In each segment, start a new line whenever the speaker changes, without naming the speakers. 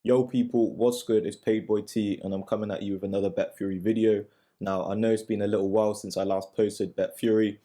Yo people, what's good? It's Paidboy T and I'm coming at you with another Betfury video. Now, I know it's been a little while since I last posted Betfury,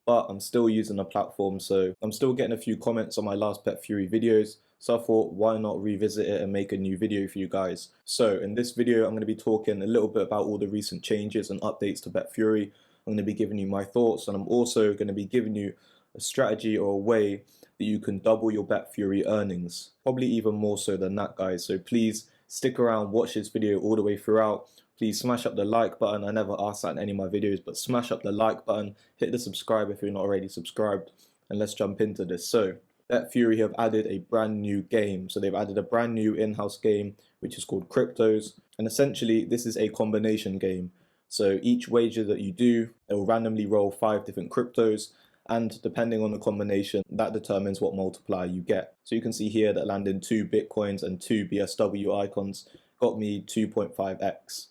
but I'm still using the platform, so I'm still getting a few comments on my last Betfury videos, so I thought why not revisit it and make a new video for you guys. So in this video, I'm going to be talking a little bit about all the recent changes and updates to Betfury. I'm going to be giving you my thoughts, and I'm also going to be giving you a strategy or a way that you can double your Betfury earnings, probably even more so than that, guys. So please stick around, watch this video all the way throughout. Please smash up the like button. I never ask that in any of my videos, but smash up the like button, hit the subscribe if you're not already subscribed, and let's jump into this. So Betfury have added a brand new game. So they've added a brand new in-house game which is called Cryptos, and essentially this is a combination game. So each wager that you do, it will randomly roll 5 different cryptos, and depending on the combination, that determines what multiplier you get. So you can see here that landing 2 Bitcoins and 2 BSW icons got me 2.5x.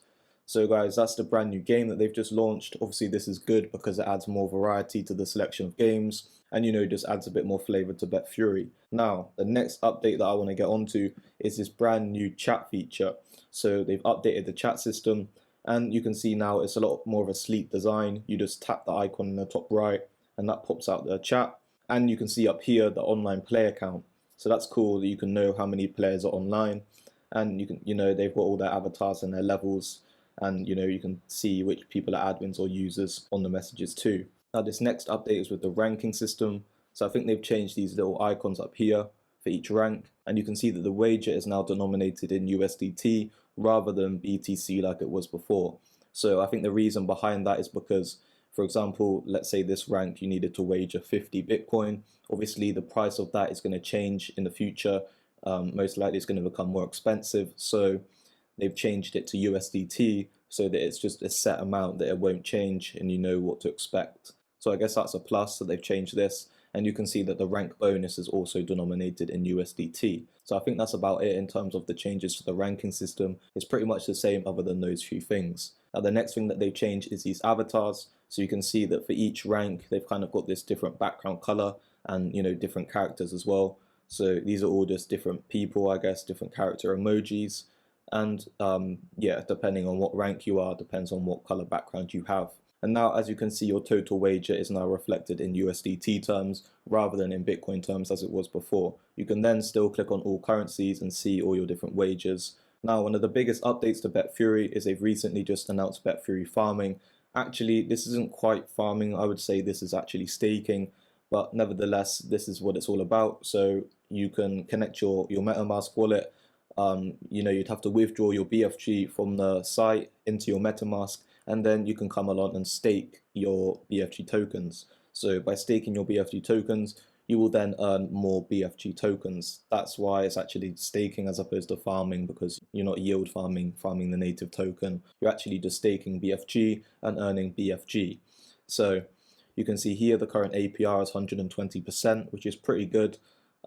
So guys, that's the brand new game that they've just launched. Obviously this is good because it adds more variety to the selection of games, and just adds a bit more flavor to Betfury. Now, the next update that I want to get onto is this brand new chat feature. So they've updated the chat system, and you can see now it's a lot more of a sleek design. You just tap the icon in the top right and that pops out the chat, and you can see up here the online player count. So that's cool that you can know how many players are online, and you can they've got all their avatars and their levels, and you can see which people are admins or users on the messages too. Now this next update is with the ranking system. So I think they've changed these little icons up here for each rank, and you can see that the wager is now denominated in USDT rather than BTC like it was before. So I think the reason behind that is because, for example, let's say this rank you needed to wager 50 Bitcoin. Obviously the price of that is going to change in the future. Most likely it's going to become more expensive, so they've changed it to USDT so that it's just a set amount that it won't change and you know what to expect. So I guess that's a plus that they've changed this, and you can see that the rank bonus is also denominated in USDT. So I think that's about it in terms of the changes to the ranking system. It's pretty much the same other than those few things. Now the next thing that they've changed is these avatars. So you can see that for each rank they've kind of got this different background color and different characters as well. So these are all just different people, I guess, different character emojis, and yeah, depending on what rank you are depends on what color background you have. And now, as you can see, your total wager is now reflected in USDT terms rather than in Bitcoin terms as it was before. You can then still click on all currencies and see all your different wagers. Now, one of the biggest updates to Betfury is they've recently just announced Betfury farming. Actually, this isn't quite farming. I would say this is actually staking, but nevertheless, this is what it's all about. So you can connect your MetaMask wallet. You'd have to withdraw your BFG from the site into your MetaMask, and then you can come along and stake your BFG tokens. So by staking your BFG tokens, you will then earn more BFG tokens. That's why it's actually staking as opposed to farming, because you're not yield farming the native token. You're actually just staking BFG and earning BFG. So you can see here the current APR is 120%, which is pretty good.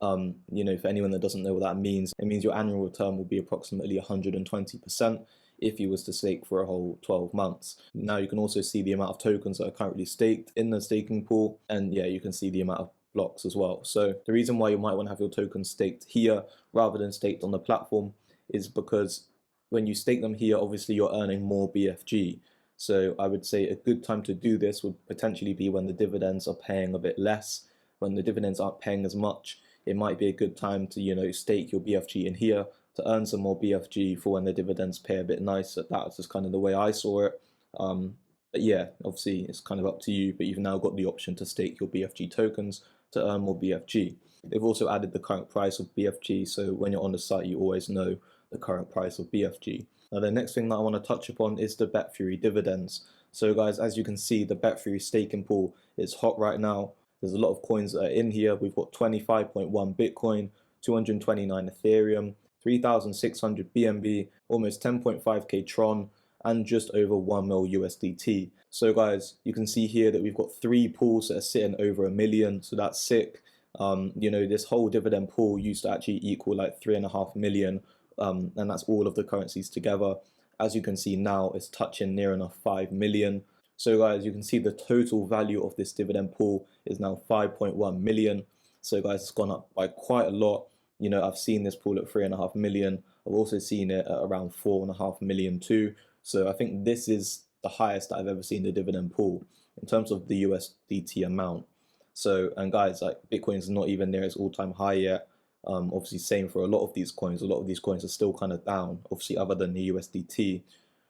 For anyone that doesn't know what that means, it means your annual return will be approximately 120% if you was to stake for a whole 12 months. Now you can also see the amount of tokens that are currently staked in the staking pool, and yeah, you can see the amount of blocks as well. So the reason why you might want to have your tokens staked here rather than staked on the platform is because when you stake them here, obviously you're earning more BFG. So I would say a good time to do this would potentially be when the dividends are paying a bit less. When the dividends aren't paying as much, it might be a good time to stake your BFG in here to earn some more BFG for when the dividends pay a bit nicer. That's just kind of the way I saw it. But yeah, obviously it's kind of up to you, but you've now got the option to stake your BFG tokens to earn more BFG. They've also added the current price of BFG, so when you're on the site you always know the current price of BFG. Now the next thing that I want to touch upon is the Betfury dividends. So guys, as you can see, the Betfury staking pool is hot right now. There's a lot of coins that are in here. We've got 25.1 Bitcoin, 229 Ethereum, 3,600 BNB, almost 10.5k Tron, and just over 1 mil USDT. So guys, you can see here that we've got 3 pools that are sitting over 1 million, so that's sick. This whole dividend pool used to actually equal like 3.5 million, and that's all of the currencies together. As you can see now, it's touching near enough 5 million. So guys, you can see the total value of this dividend pool is now 5.1 million. So guys, it's gone up by quite a lot. I've seen this pool at 3.5 million. I've also seen it at around 4.5 million too. So I think this is the highest that I've ever seen the dividend pool in terms of the USDT amount. So, and guys, like Bitcoin is not even near its all-time high yet. Obviously, same for a lot of these coins. A lot of these coins are still kind of down, obviously, other than the USDT.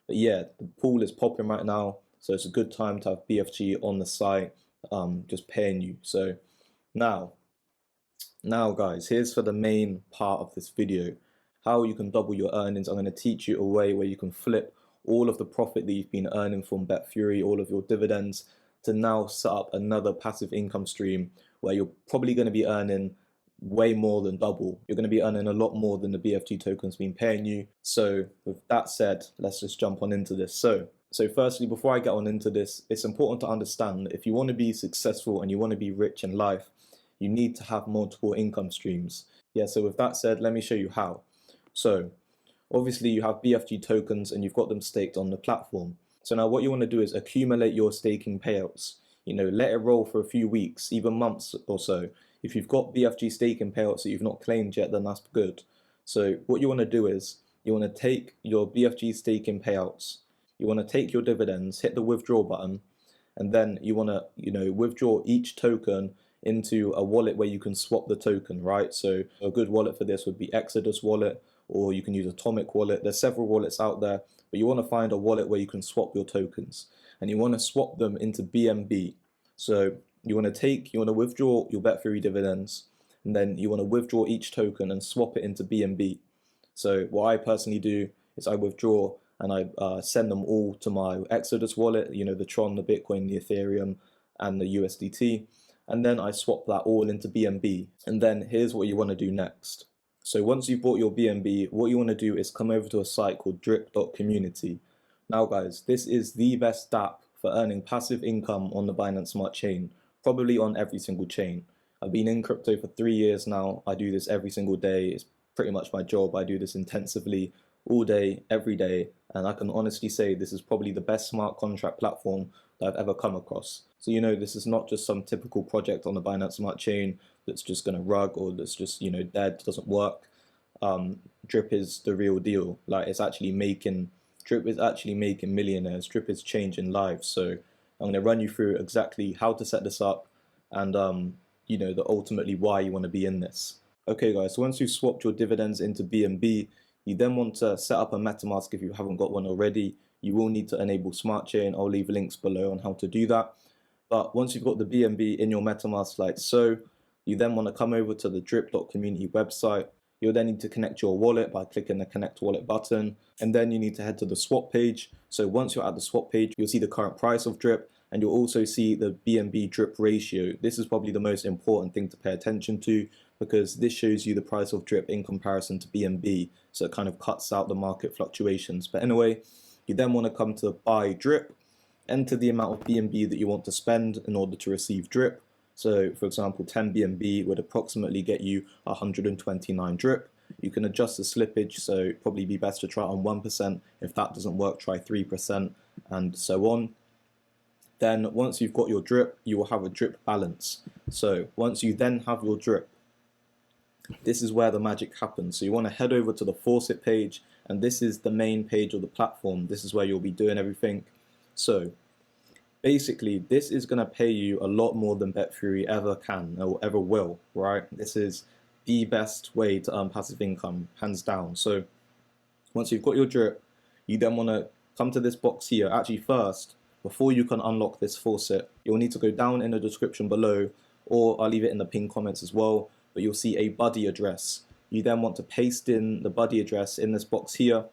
But yeah, the pool is popping right now. So it's a good time to have BFG on the site, just paying you. So now guys, here's for the main part of this video, how you can double your earnings. I'm going to teach you a way where you can flip all of the profit that you've been earning from Betfury, all of your dividends, to now set up another passive income stream where you're probably going to be earning way more than double. You're going to be earning a lot more than the BFG token's been paying you. So with that said, let's just jump on into this. So firstly, before I get on into this, it's important to understand that if you want to be successful and you want to be rich in life, you need to have multiple income streams. Yeah, so with that said, let me show you how. So obviously you have BFG tokens and you've got them staked on the platform. So now what you want to do is accumulate your staking payouts. You know, let it roll for a few weeks, even months or so. If you've got BFG staking payouts that you've not claimed yet, then that's good. So what you want to do is you want to take your BFG staking payouts, you want to take your dividends, hit the withdraw button, and then you want to, withdraw each token into a wallet where you can swap the token, right? So a good wallet for this would be Exodus wallet, or you can use Atomic wallet. There's several wallets out there, but you want to find a wallet where you can swap your tokens, and you want to swap them into BNB. So you want to withdraw your Betfury dividends, and then you want to withdraw each token and swap it into BNB. So what I personally do is I withdraw and I send them all to my Exodus wallet, the Tron, the Bitcoin, the Ethereum, and the USDT. And then I swap that all into BNB. And then here's what you want to do next. So once you've bought your BNB, what you want to do is come over to a site called drip.community. Now guys, this is the best DAPP for earning passive income on the Binance Smart Chain, probably on every single chain. I've been in crypto for 3 years now. I do this every single day. It's pretty much my job. I do this intensively all day, every day. And I can honestly say this is probably the best smart contract platform that I've ever come across. So, this is not just some typical project on the Binance Smart Chain that's just going to rug or that's just, dead, doesn't work. Drip is the real deal. Like, Drip is actually making millionaires. Drip is changing lives. So I'm going to run you through exactly how to set this up and, the ultimately why you want to be in this. Okay, guys, so once you've swapped your dividends into BNB, you then want to set up a MetaMask if you haven't got one already. You will need to enable Smart Chain. I'll leave links below on how to do that. But once you've got the BNB in your MetaMask like so, you then want to come over to the drip.community website. You'll then need to connect your wallet by clicking the connect wallet button. And then you need to head to the swap page. So once you're at the swap page, you'll see the current price of drip and you'll also see the BNB drip ratio. This is probably the most important thing to pay attention to because this shows you the price of drip in comparison to BNB. So it kind of cuts out the market fluctuations. But anyway, you then want to come to buy drip, enter the amount of BNB that you want to spend in order to receive drip. So for example, 10 BNB would approximately get you 129 drip. You can adjust the slippage, so it'd probably be best to try on 1%. If that doesn't work, try 3% and so on. Then once you've got your drip, you will have a drip balance. So once you then have your drip, this is where the magic happens. So you want to head over to the faucet page, and this is the main page of the platform. This is where you'll be doing everything. So basically, this is going to pay you a lot more than Betfury ever can or ever will, right? This is the best way to earn passive income, hands down. So once you've got your drip, you then want to come to this box here. Actually, first, before you can unlock this faucet, you'll need to go down in the description below, or I'll leave it in the pinned comments as well, but you'll see a buddy address. You then want to paste in the buddy address in this box here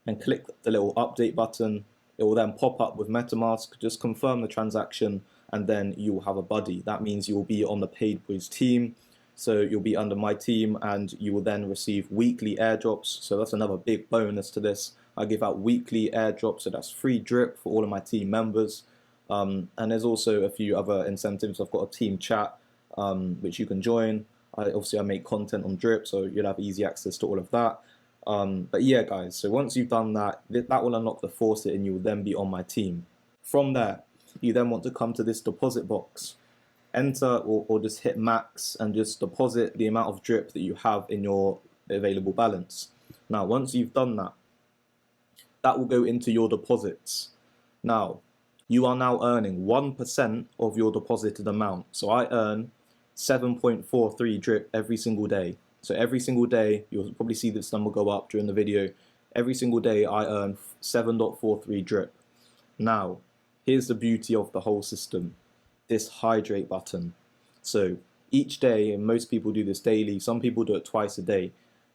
and click the little update button. It will then pop up with MetaMask, just confirm the transaction, and then you will have a buddy. That means you will be on the PAIDBOYS team. So you'll be under my team and you will then receive weekly airdrops. So that's another big bonus to this. I give out weekly airdrops, so that's free drip for all of my team members. And there's also a few other incentives. I've got a team chat, which you can join. Obviously, I make content on drip, so you'll have easy access to all of that. But yeah, guys, so once you've done that, that will unlock the faucet and you will then be on my team. From there, you then want to come to this deposit box. Enter or just hit max and just deposit the amount of drip that you have in your available balance. Now, once you've done that, that will go into your deposits. Now, you are now earning 1% of your deposited amount. So I earn 7.43 drip every single day. So every single day, you'll probably see this number go up during the video. Every single day I earn 7.43 drip. Now, here's the beauty of the whole system. This hydrate button. So each day, and most people do this daily, some people do it twice a day,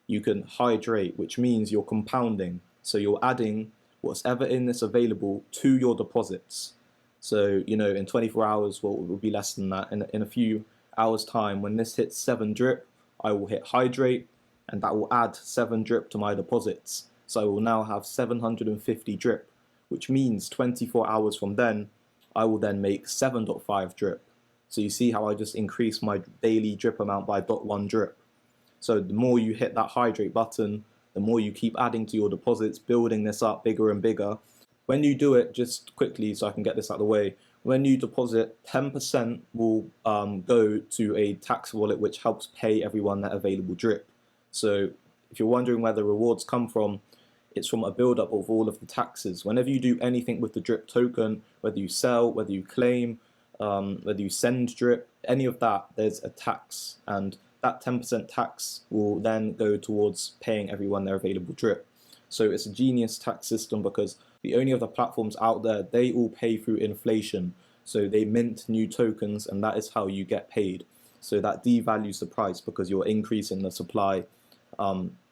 you can hydrate, which means you're compounding. So you're adding what's ever in this available to your deposits. So, you know, in 24 hours, well, it will be less than that. In a few hours time, when this hits 7 drip, I will hit hydrate, and that will add 7 drip to my deposits. So I will now have 750 drip, which means 24 hours from then, I will then make 7.5 drip. So you see how I just increased my daily drip amount by 0.1 drip. So the more you hit that hydrate button, the more you keep adding to your deposits, building this up bigger and bigger. When you do it, just quickly so I can get this out of the way, when you deposit, 10% will go to a tax wallet which helps pay everyone that available drip. So if you're wondering where the rewards come from, it's from a build-up of all of the taxes. Whenever you do anything with the drip token, whether you sell, whether you claim, whether you send drip, any of that, there's a tax, and that 10% tax will then go towards paying everyone their available drip. So it's a genius tax system because the only other platforms out there, they all pay through inflation. So they mint new tokens, and that is how you get paid. So that devalues the price because you're increasing the supply,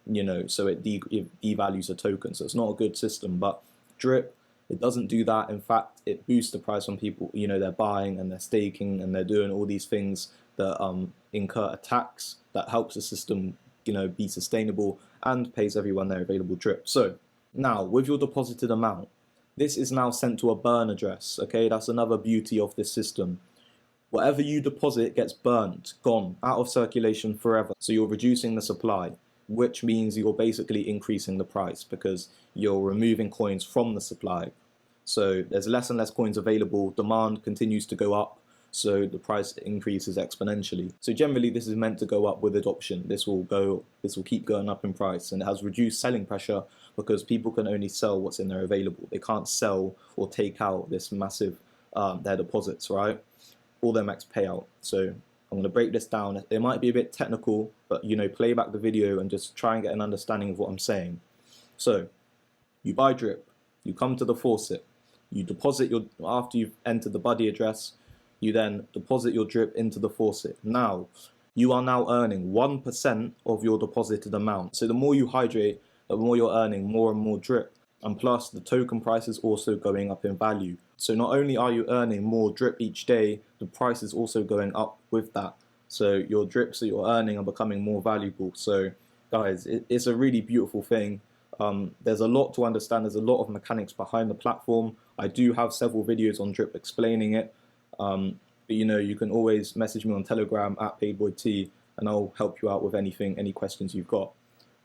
you know, so it devalues the token. So it's not a good system, but drip, it doesn't do that. In fact, it boosts the price when people, you know, they're buying and they're staking and they're doing all these things that incur a tax that helps the system, you know, be sustainable and pays everyone their available drip. So now with your deposited amount, this is now sent to a burn address. Okay, that's another beauty of this system. Whatever you deposit gets burnt, gone, out of circulation forever. So you're reducing the supply, which means you're basically increasing the price because you're removing coins from the supply. So there's less and less coins available, demand continues to go up, so the price increases exponentially. So generally this is meant to go up with adoption. This will keep going up in price, and it has reduced selling pressure because people can only sell what's in there available. They can't sell or take out this massive, their deposits, right? Or their max payout. So I'm going to break this down. It might be a bit technical, but you know, play back the video and just try and get an understanding of what I'm saying. So you buy drip, you come to the faucet, you deposit your, after you've entered the buddy address, you then deposit your drip into the faucet. Now, you are now earning 1% of your deposited amount. So the more you hydrate, the more you're earning more and more drip. And plus, the token price is also going up in value. So not only are you earning more drip each day, the price is also going up with that. So your drips that you're earning are becoming more valuable. So guys, it's a really beautiful thing. There's a lot to understand. There's a lot of mechanics behind the platform. I do have several videos on drip explaining it. But you know, you can always message me on Telegram at PAIDBOYT, and I'll help you out with anything, any questions you've got.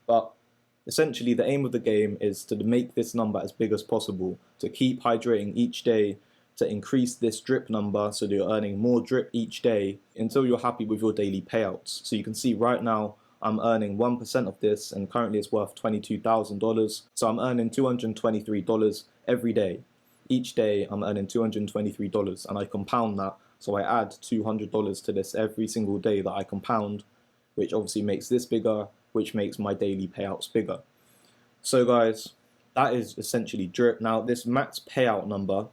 But essentially, the aim of the game is to make this number as big as possible, to keep hydrating each day, to increase this drip number so that you're earning more drip each day until you're happy with your daily payouts. So you can see right now, I'm earning 1% of this, and currently it's worth $22,000. So I'm earning $223 every day. Each day I'm earning $223, and I compound that. So I add $200 to this every single day that I compound, which obviously makes this bigger, which makes my daily payouts bigger. So guys, that is essentially drip. Now this max payout number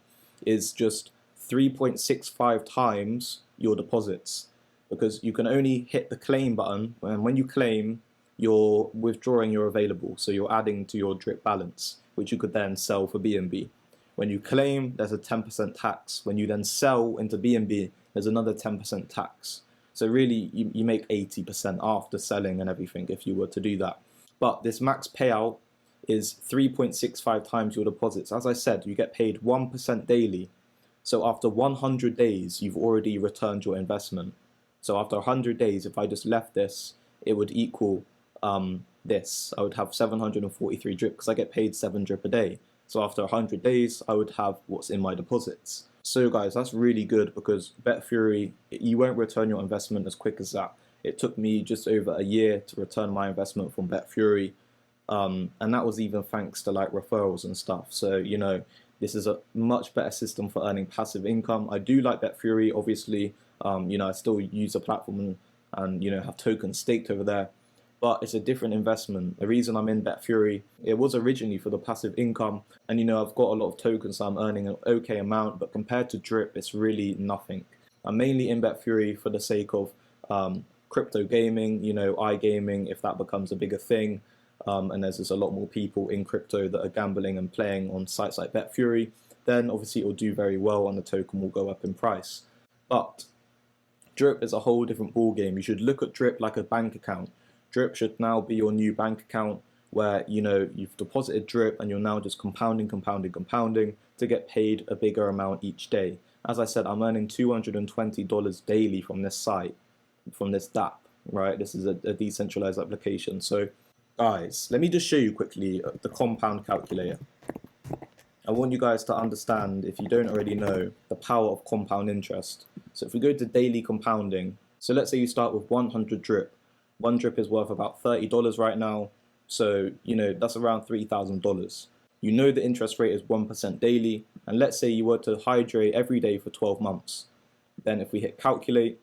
is just 3.65 times your deposits, because you can only hit the claim button, and when you claim, you're withdrawing your available, so you're adding to your drip balance, which you could then sell for BNB. When you claim, there's a 10% tax. When you then sell into BNB, there's another 10% tax. So really, you make 80% after selling and everything if you were to do that. But this max payout is 3.65 times your deposits. As I said, you get paid 1% daily. So after 100 days, you've already returned your investment. So after 100 days, if I just left this, it would equal this. I would have 743 drip because I get paid 7 drip a day. So after 100 days, I would have what's in my deposits. So guys, that's really good because Betfury, you won't return your investment as quick as that. It took me just over a year to return my investment from Betfury. And that was even thanks to like referrals and stuff. So, you know, this is a much better system for earning passive income. I do like Betfury, obviously. You know, I still use the platform and you know, have tokens staked over there. But it's a different investment. The reason I'm in Betfury, it was originally for the passive income. And, you know, I've got a lot of tokens, so I'm earning an okay amount. But compared to Drip, it's really nothing. I'm mainly in Betfury for the sake of crypto gaming, you know, iGaming, if that becomes a bigger thing. And there's just a lot more people in crypto that are gambling and playing on sites like Betfury, then obviously it will do very well and the token will go up in price. But Drip is a whole different ball game. You should look at Drip like a bank account. Drip should now be your new bank account where, you know, you've deposited Drip and you're now just compounding to get paid a bigger amount each day. As I said, I'm earning $220 daily from this site, from this DAPP, right? This is a decentralized application. So guys, let me just show you quickly the compound calculator. I want you guys to understand, if you don't already know, the power of compound interest. So if we go to daily compounding, so let's say you start with 100 drip. One drip is worth about $30 right now. So, you know, that's around $3,000. You know the interest rate is 1% daily. And let's say you were to hydrate every day for 12 months. Then if we hit calculate,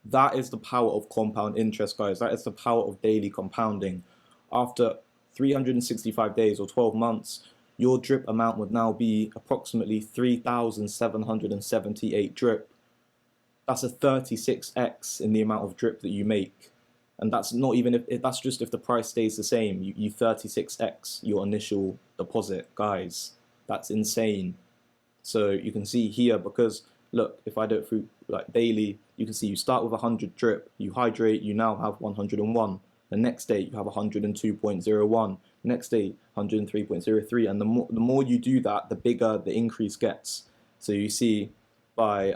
that is the power of compound interest, guys. That is the power of daily compounding. After 365 days or 12 months, your drip amount would now be approximately 3,778 drip. That's a 36x in the amount of drip that you make. And that's not even if that's just if the price stays the same. You 36x your initial deposit, guys. That's insane. So you can see here, because look, if I do it through like daily, you can see you start with 100 drip, you hydrate, you now have 101. The next day you have 102.01. Next day 103.03, and the more you do that, the bigger the increase gets. So you see by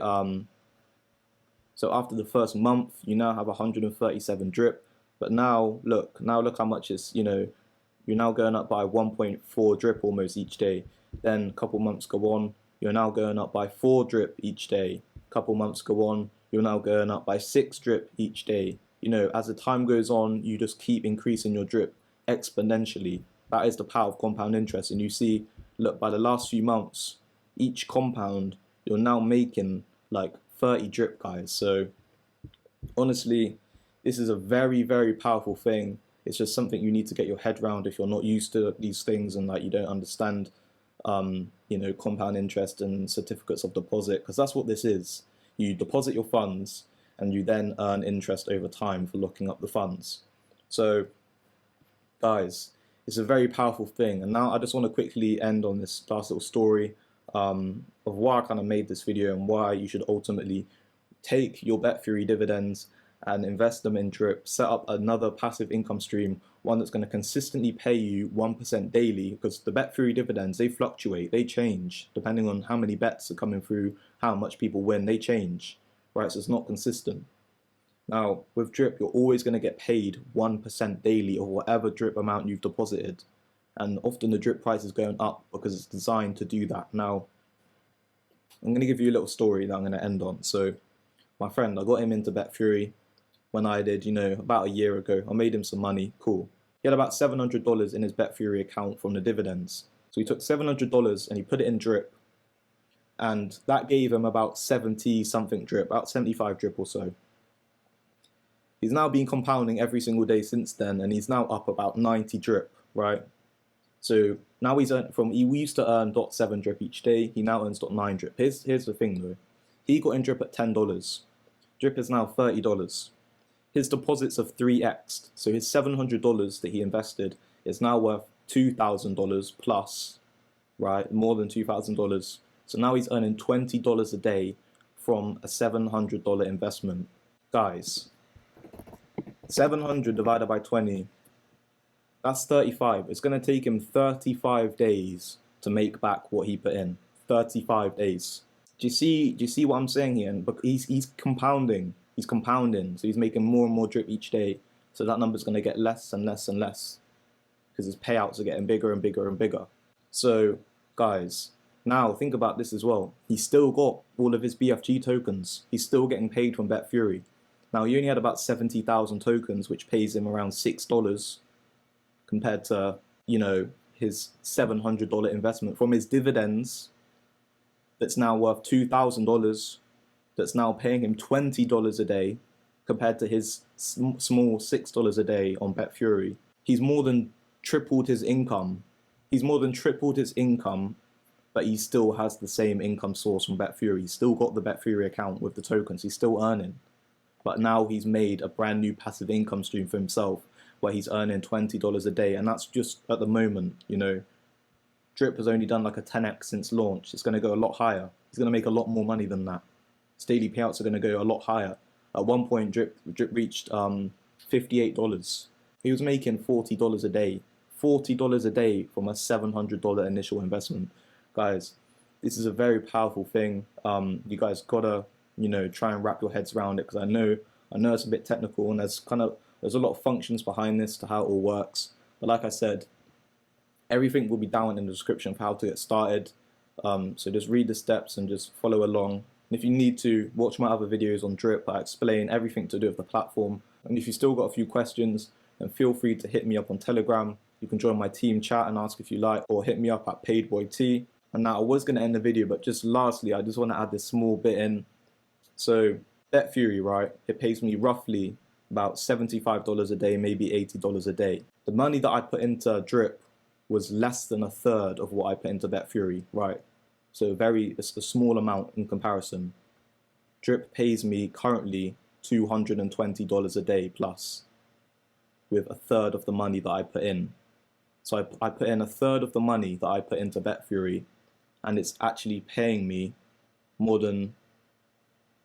so after the first month, you now have 137 drip. But now look how much is, you know, you're now going up by 1.4 drip almost each day. Then a couple months go on, you're now going up by 4 drip each day. Couple months go on, you're now going up by 6 drip each day. You know, as the time goes on, you just keep increasing your drip exponentially. That is the power of compound interest. And you see, look, by the last few months, each compound, you're now making like 30 drip, guys. So honestly, this is a very, very powerful thing. It's just something you need to get your head around if you're not used to these things and like you don't understand you know, compound interest and certificates of deposit, because that's what this is. You deposit your funds and you then earn interest over time for locking up the funds. So guys, it's a very powerful thing. And now I just want to quickly end on this last little story of why I kind of made this video and why you should ultimately take your Betfury dividends and invest them in drip, set up another passive income stream, one that's going to consistently pay you 1% daily, because the Betfury dividends, they fluctuate, they change depending on how many bets are coming through, how much people win, they change, right? So it's not consistent. Now with drip, you're always going to get paid 1% daily of whatever drip amount you've deposited, and often the drip price is going up because it's designed to do that. Now I'm going to give you a little story that I'm going to end on. So my friend, I got him into Betfury when I did, you know, about a year ago. I made him some money, cool. He had about $700 in his Betfury account from the dividends. So he took $700 and he put it in drip, and that gave him about 70 something drip, about 75 drip or so. He's now been compounding every single day since then, and he's now up about 90 drip, right? So now he's earned from, we used to earn 0.7 drip each day, he now earns 0.9 drip. Here's the thing though, he got in drip at $10. Drip is now $30. His deposits have 3x'd, so his $700 that he invested is now worth $2,000 plus, right? More than $2,000. So now he's earning $20 a day from a $700 investment. Guys, 700 divided by 20, that's 35. It's going to take him 35 days to make back what he put in. 35 days. Do you see what I'm saying here? And he's compounding. He's compounding, so he's making more and more drip each day. So that number's going to get less and less and less because his payouts are getting bigger and bigger and bigger. So guys, now think about this as well. He's still got all of his BFG tokens. He's still getting paid from Betfury. Now he only had about 70,000 tokens, which pays him around $6. compared to, you know, his $700 investment from his dividends that's now worth $2,000, that's now paying him $20 a day compared to his small $6 a day on Betfury. He's more than tripled his income. He's more than tripled his income, but he still has the same income source from Betfury. He's still got the Betfury account with the tokens. He's still earning. But now he's made a brand new passive income stream for himself where he's earning $20 a day. And that's just at the moment, you know. Drip has only done like a 10x since launch. It's going to go a lot higher. He's going to make a lot more money than that. His daily payouts are going to go a lot higher. At one point, Drip reached $58. He was making $40 a day. $40 a day from a $700 initial investment. Guys, this is a very powerful thing. You guys gotta, you know, try and wrap your heads around it, because I know it's a bit technical, and there's a lot of functions behind this to how it all works. But like I said, everything will be down in the description for how to get started. So just read the steps and just follow along. And if you need to, watch my other videos on Drip. I explain everything to do with the platform. And if you still got a few questions, then feel free to hit me up on Telegram. You can join my team chat and ask if you like, or hit me up at PAIDBOYT. And now I was going to end the video, but just lastly, I just want to add this small bit in. So Betfury, right, it pays me roughly about $75 a day, maybe $80 a day. The money that I put into Drip was less than a third of what I put into Betfury, right? So it's a small amount in comparison. Drip pays me currently $220 a day plus, with a third of the money that I put in. So I put in a third of the money that I put into Betfury, and it's actually paying me more than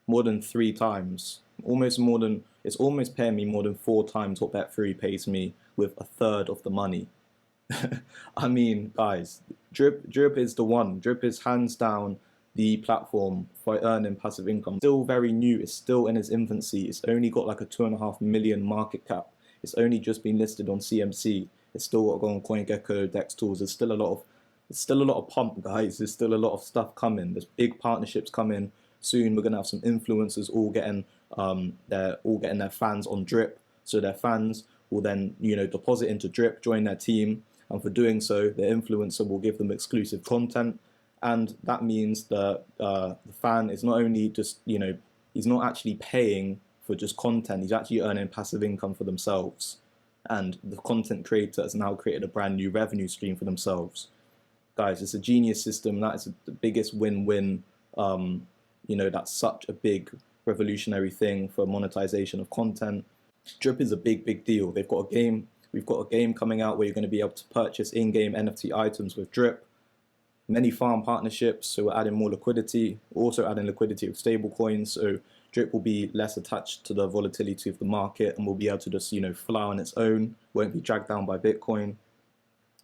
3 times, it's almost paying me more than 4 times what Betfury pays me with a third of the money. I mean, guys, Drip is the one. Drip is hands down the platform for earning passive income. Still very new. It's still in its infancy. It's only got like a 2.5 million market cap. It's only just been listed on CMC. It's still got to go on CoinGecko, Dex Tools. There's still a lot of pump, guys. There's still a lot of stuff coming. There's big partnerships coming soon. We're gonna have some influencers all getting their fans on Drip, so their fans will then, you know, deposit into Drip, join their team, and for doing so, the influencer will give them exclusive content. And that means that the fan is not only just, you know, he's not actually paying for just content, he's actually earning passive income for themselves. And the content creator has now created a brand new revenue stream for themselves. Guys, it's a genius system. That is the biggest win-win. You know, that's such a big revolutionary thing for monetization of content. Drip is a big deal. They've got a game. We've got a game coming out where you're going to be able to purchase in-game NFT items with Drip. Many farm partnerships, so we're adding more liquidity. We're also adding liquidity with stable coins, so Drip will be less attached to the volatility of the market, and will be able to just, you know, fly on its own. Won't be dragged down by Bitcoin.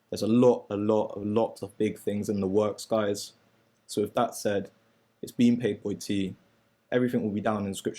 There's a lot of big things in the works, guys. So with that said, it's been PAIDBOYT. Everything will be down in the description.